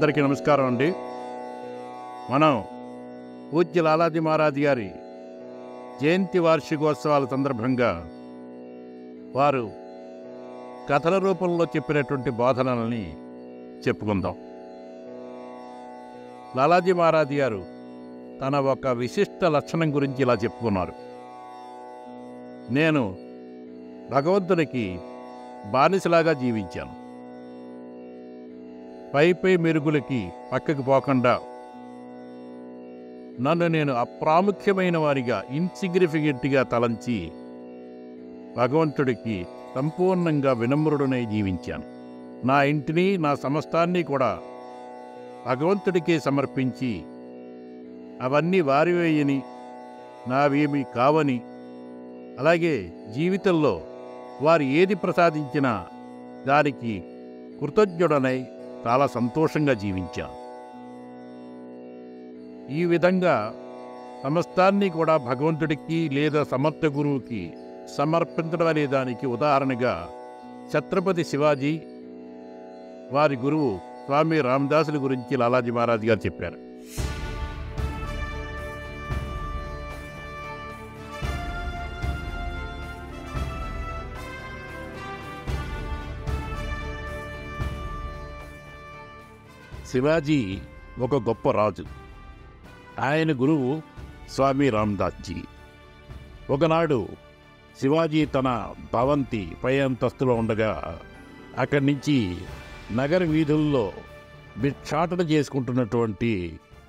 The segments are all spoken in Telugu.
అందరికీ నమస్కారం అండి. మనం పూజ్య లాలాజీ మహారాజ్ గారి జయంతి వార్షికోత్సవాల సందర్భంగా వారు కథల రూపంలో చెప్పినటువంటి బోధనలని చెప్పుకుందాం. లాలాజీ మహారాజ్ గారు తన ఒక విశిష్ట లక్షణం గురించి ఇలా చెప్పుకున్నారు. నేను భగవంతునికి బానిసలాగా జీవించాను. పై మెరుగులకి పక్కకు పోకుండా నన్ను నేను అప్రాముఖ్యమైన వారిగా, ఇన్సిగ్నిఫికెంట్గా తలంచి భగవంతుడికి సంపూర్ణంగా వినమ్రుడనై జీవించాను. నా ఇంటిని, నా సమస్తాన్ని కూడా భగవంతుడికే సమర్పించి అవన్నీ వారివేయని, నావేమీ కావని, అలాగే జీవితంలో వారు ఏది ప్రసాదించినా దానికి కృతజ్ఞుడనై చాలా సంతోషంగా జీవించాను. ఈ విధంగా సమస్తాన్ని కూడా భగవంతుడికి లేదా సమర్థ గురువుకి సమర్పించడం అనే దానికి ఉదాహరణగా ఛత్రపతి శివాజీ వారి గురువు స్వామి రామదాసుల గురించి లాలాజీ మహారాజ్ గారు చెప్పారు. శివాజీ ఒక గొప్ప రాజు. ఆయన గురువు స్వామి రామదాస్జీ. ఒకనాడు శివాజీ తన భవంతి పై అంతస్తులో ఉండగా అక్కడి నుంచి నగర వీధుల్లో భిక్షాటన చేసుకుంటున్నటువంటి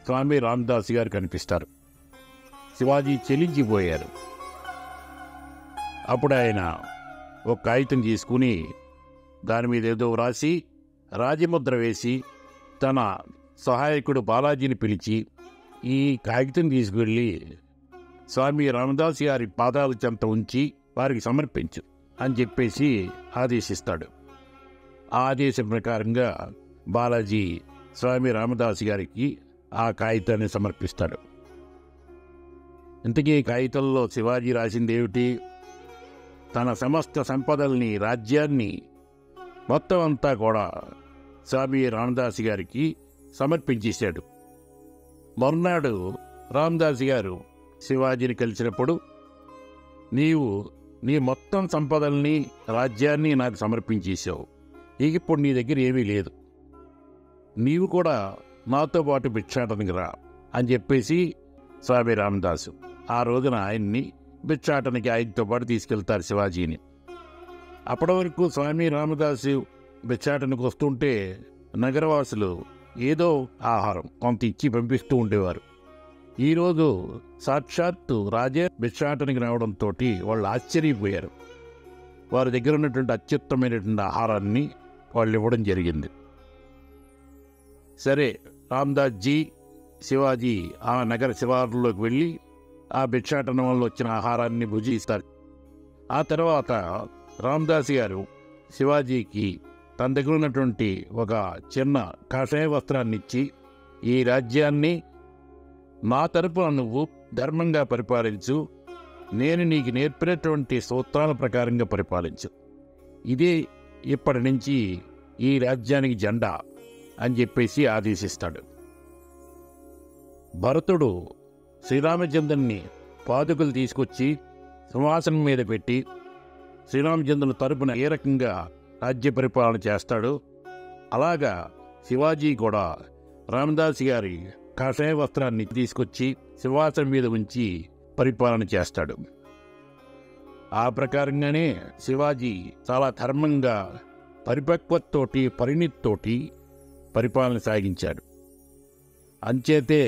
స్వామి రామదాస్ గారు కనిపిస్తారు. శివాజీ చెలించిపోయారు. అప్పుడు ఆయన ఒక కాగితం తీసుకుని దాని మీద ఏదో వ్రాసి రాజముద్ర వేసి తన సహాయకుడు బాలాజీని పిలిచి ఈ కాగితం తీసుకువెళ్ళి స్వామి రామదాస్ గారి పాదాల చెంత ఉంచి వారికి సమర్పించు అని చెప్పేసి ఆదేశిస్తాడు. ఆ ఆదేశం ప్రకారంగా బాలాజీ స్వామి రామదాస్ గారికి ఆ కాగితాన్ని సమర్పిస్తాడు. ఇంతకీ కాగితంలో శివాజీ రాసింది ఏమిటి? తన సమస్త సంపదల్ని, రాజ్యాన్ని మొత్తం అంతా కూడా స్వామి రామదాస్ గారికి సమర్పించేశాడు. మర్నాడు రామదాస్ గారు శివాజీని కలిసినప్పుడు, నీవు నీ మొత్తం సంపదల్ని, రాజ్యాన్ని నాకు సమర్పించేశావు. ఇప్పుడు నీ దగ్గర ఏమీ లేదు. నీవు కూడా నాతో పాటు భిక్షాటనకి రా అని చెప్పేసి స్వామి రామదాసు ఆ రోజున ఆయన్ని భిక్షాటనకి ఆయనతో పాటు తీసుకెళ్తారు శివాజీని. అప్పటి వరకు స్వామి రామదాసు భిక్షాటనకు వస్తుంటే నగరవాసులు ఏదో ఆహారం కొంత ఇచ్చి పంపిస్తూ ఉండేవారు. ఈరోజు సాక్షాత్తు రాజే భిక్షాటనకి రావడంతో వాళ్ళు ఆశ్చర్యపోయారు. వారి దగ్గర ఉన్నటువంటి అత్యుత్తమైనటువంటి ఆహారాన్ని వాళ్ళు ఇవ్వడం జరిగింది. సరే, రామదాస్జీ శివాజీ ఆ నగర శివారులోకి వెళ్ళి ఆ భిక్షాటన వల్ల వచ్చిన ఆహారాన్ని భుజిస్తారు. ఆ తర్వాత రామదాస్ గారు శివాజీకి తన దగ్గర ఉన్నటువంటి ఒక చిన్న కాషాయ వస్త్రాన్ని ఇచ్చి, ఈ రాజ్యాన్ని నా తరపున నువ్వు ధర్మంగా పరిపాలించు, నేను నీకు నేర్పినటువంటి సూత్రాల ప్రకారంగా పరిపాలించు, ఇదే ఇప్పటి నుంచి ఈ రాజ్యానికి జెండా అని చెప్పేసి ఆదేశిస్తాడు. భరతుడు శ్రీరామచంద్రుని పాదుకలు తీసుకొచ్చి సింహాసనం మీద పెట్టి శ్రీరామచంద్రుని తరపున ఏ రకంగా రాజ్య పరిపాలన చేస్తాడు, అలాగా శివాజీ కూడా రామదాస్ గారి కాషాయ వస్త్రాన్ని తీసుకొచ్చి సింహాసనం మీద ఉంచి పరిపాలన చేస్తాడు. ఆ ప్రకారంగానే శివాజీ చాలా ధర్మంగా, పరిపక్వతతోటి, పరిణితితోటి పరిపాలన సాగించాడు. అంచేతే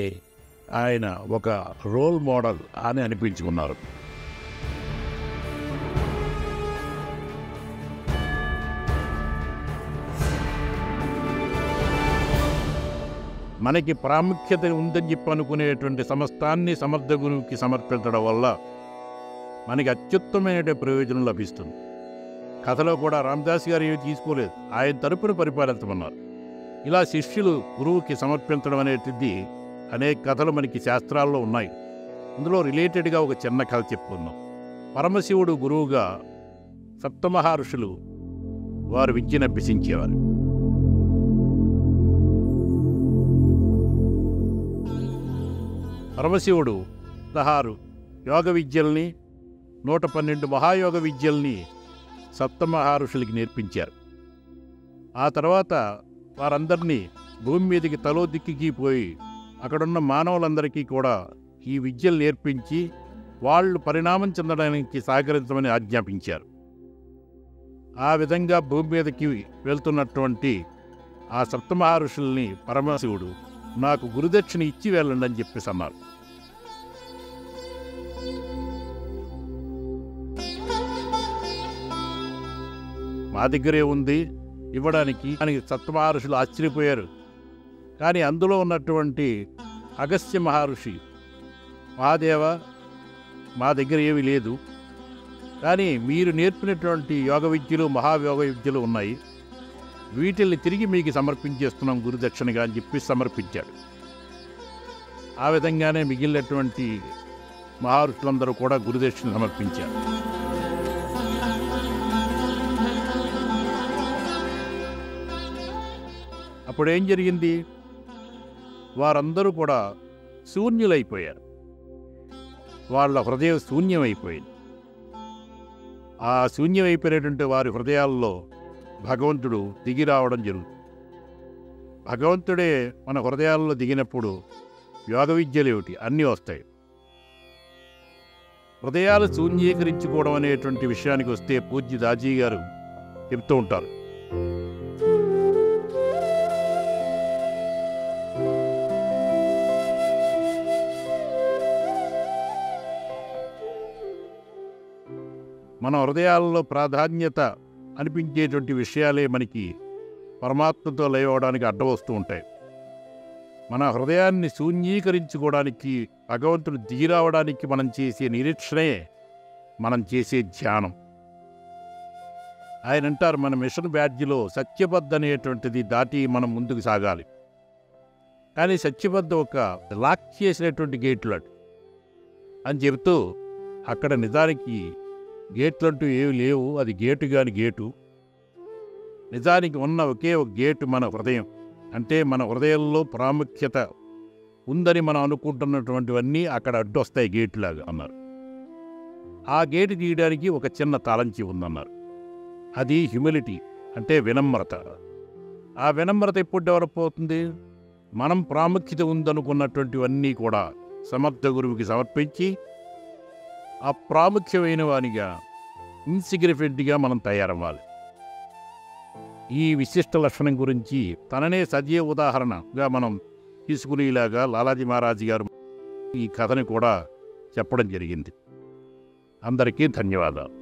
ఆయన ఒక రోల్ మోడల్ అని అనిపించుకున్నారు. మనకి ప్రాముఖ్యత ఉందని చెప్పి అనుకునేటువంటి సమస్తాన్ని సమర్థ గురువుకి సమర్పించడం వల్ల మనకి అత్యుత్తమైన ప్రయోజనం లభిస్తుంది. కథలో కూడా రామదాస్ గారు ఏమి తీసుకోలేదు, ఆయన తరపున పరిపాలించమన్నారు. ఇలా శిష్యులు గురువుకి సమర్పించడం అనేటిది అనేక కథలు మనకి శాస్త్రాల్లో ఉన్నాయి. అందులో రిలేటెడ్గా ఒక చిన్న కథ చెప్పుకున్నాం. పరమశివుడు గురువుగా సప్తమహర్షులు వారు విద్యను అభ్యసించేవారు. పరమశివుడు 16 యోగ విద్యల్ని 112 మహాయోగ విద్యల్ని సప్తమహర్షులకి నేర్పించారు. ఆ తర్వాత వారందరినీ భూమి మీదకి తలో దిక్కికి పోయి అక్కడున్న మానవులందరికీ కూడా ఈ విద్యలు నేర్పించి వాళ్ళు పరిణామం చెందడానికి సహకరించమని ఆజ్ఞాపించారు. ఆ విధంగా భూమి మీదకి వెళ్తున్నటువంటి ఆ సప్తమహర్షుల్ని పరమశివుడు నాకు గురుదక్షిణ ఇచ్చి వెళ్ళండి అని చెప్పేసి అన్నారు. మా దగ్గరే ఉంది ఇవ్వడానికి అని సప్తమహర్షులు ఆశ్చర్యపోయారు. కానీ అందులో ఉన్నటువంటి అగస్త్య మహర్షి, మహాదేవ మా దగ్గర ఏమీ లేదు, కానీ మీరు నేర్పినటువంటి యోగ విద్యలు మహాయోగ విద్యలు ఉన్నాయి, వీటిల్ని తిరిగి మీకు సమర్పించేస్తున్నాం గురుదక్షిణగా అని చెప్పి సమర్పించాడు. ఆ విధంగానే మిగిలినటువంటి మహర్షులందరూ కూడా గురుదక్షిణ సమర్పించారు. అప్పుడేం జరిగింది? వారందరూ కూడా శూన్యులైపోయారు. వాళ్ళ హృదయం శూన్యమైపోయింది. ఆ శూన్యమైపోయినటువంటి వారి హృదయాల్లో భగవంతుడు దిగి రావడం జరుగుతుంది. భగవంతుడే మన హృదయాల్లో దిగినప్పుడు యోగ విద్యలు ఏమిటి అన్నీ వస్తాయి. హృదయాలు శూన్యీకరించుకోవడం అనేటువంటి విషయానికి వస్తే పూజ్య దాజీ గారు చెప్తూ ఉంటారు. మన హృదయాల్లో ప్రాధాన్యత అనిపించేటువంటి విషయాలే మనకి పరమాత్మతో లయవడానికి అడ్డం వస్తూ ఉంటాయి. మన హృదయాన్ని శూన్యీకరించుకోవడానికి, భగవంతుడు దిగి రావడానికి మనం చేసే నిరీక్షణే మనం చేసే ధ్యానం. ఆయన అంటారు, మన మిషన్ బ్యాడ్జిలో సత్యబద్ధ అనేటువంటిది దాటి మనం ముందుకు సాగాలి. కానీ సత్యబద్ధ ఒక లాక్ చేసినటువంటి గేట్లు అని చెబుతూ అక్కడ నిజానికి గేట్లంటూ ఏమి లేవు, అది గేటు కాని గేటు. నిజానికి ఉన్న ఒకే ఒక గేటు మన హృదయం. అంటే మన హృదయంలో ప్రాముఖ్యత ఉందని మనం అనుకుంటున్నటువంటివన్నీ అక్కడ అడ్డొస్తాయి గేటులాగా అన్నారు. ఆ గేటు తీయడానికి ఒక చిన్న తాళంచి ఉందన్నారు. అది హ్యూమిలిటీ, అంటే వినమ్రత. ఆ వినమ్రత ఎప్పుడు డెవలప్ అవుతుంది? మనం ప్రాముఖ్యత ఉందనుకున్నటువంటివన్నీ కూడా సమర్థ గురువుకి సమర్పించి అప్రాముఖ్యమైన వానిగా, ఇన్సిగ్నిఫికెంట్గా మనం తయారవ్వాలి. ఈ విశిష్ట లక్షణం గురించి తననే సజీవ ఉదాహరణగా మనం తీసుకునేలాగా లాలాజీ మహారాజ్ గారు ఈ కథని కూడా చెప్పడం జరిగింది. అందరికీ ధన్యవాదాలు.